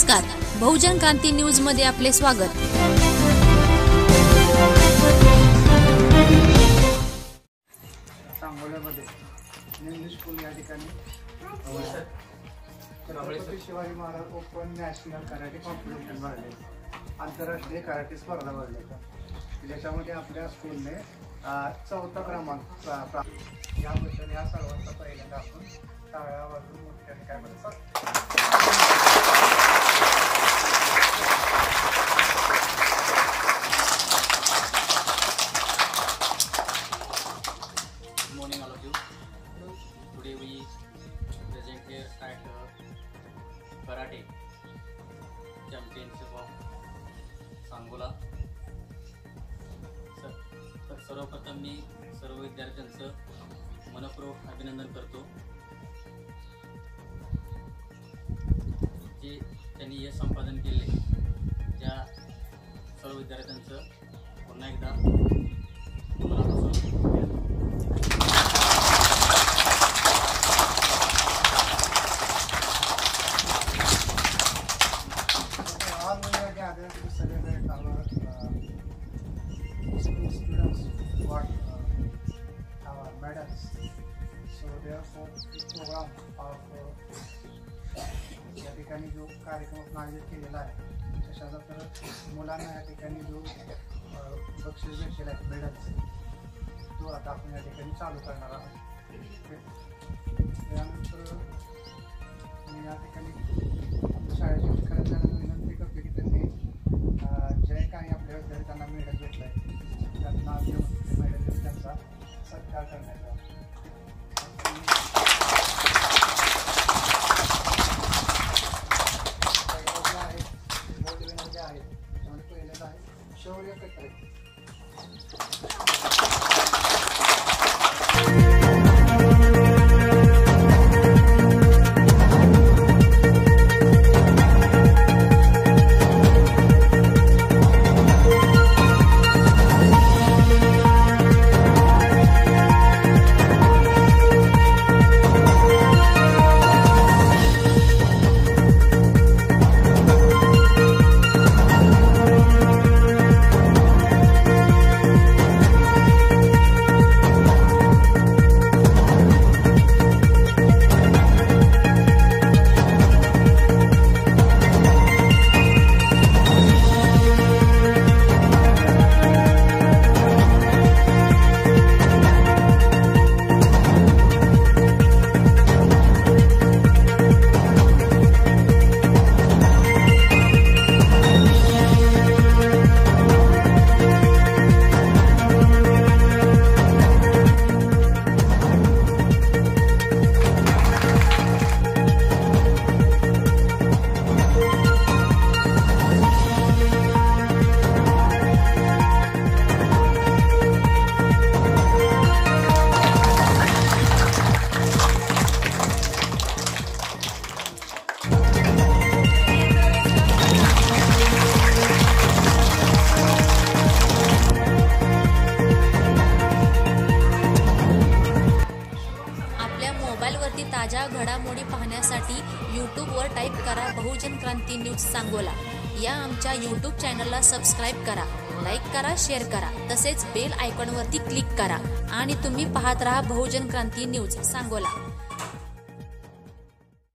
नमस्कार, बहुजन क्रांती न्यूज मध्ये आपले स्वागत। सांगोल्यामध्ये इंग्लिश स्कूल या ठिकाणी Chhatrapati Shivaji Maharaj open national karate competition भरले, आंतरराष्ट्रीय कराटे स्पर्धा भरल्या, ज्याच्यामध्ये आपल्या स्कूलने 4था क्रमांक याबद्दल या सर्वांचा पहिल्यांदा आपण टाळ्या वाजवून मोठ्या काय म्हणतात। Good morning all of you. Today we present here at Karate Championship of Sangola. तर सर्वप्रथम मी सर्व विद्यार्थ्यांचं मनपूर्वक अभिनंदन करतो, जे त्यांनी यश संपादन केले। त्या सर्व विद्यार्थ्यांचं पुन्हा एकदा मनापासून celebrate our school students got our medals. So therefore this program of या ठिकाणी जो कार्यक्रम आयोजित केलेला आहे तशाचा तर मुलांना या ठिकाणी जो बक्षीस भेटलेला आहे मेडल्स, तो आता आपण या ठिकाणी चालू करणार आहोत। त्यानंतर मी या ठिकाणी आपल्या शाळेच्या विद्यार्थ्यांना विनंती करतो की त्यांनी जे काही आपल्या विद्यार्थ्यांना मेडल भेटलं आहे त्यांना घेऊन मेडल देऊन त्यांचा सत्कार करण्यात यावा। जे आहे त्यामध्ये पहिल्यांदा आहे शौर्य कटरे। मोबाईलवरती ताज्या घडामोडी पाहण्यासाठी यूट्यूबवर टाईप करा बहुजन क्रांती न्यूज सांगोला। या आमच्या यूट्यूब चॅनलला सबस्क्राईब करा, लाईक करा, शेअर करा, तसेच बेल आयकॉनवरती क्लिक करा आणि तुम्ही पाहत राहा बहुजन क्रांती न्यूज सांगोला।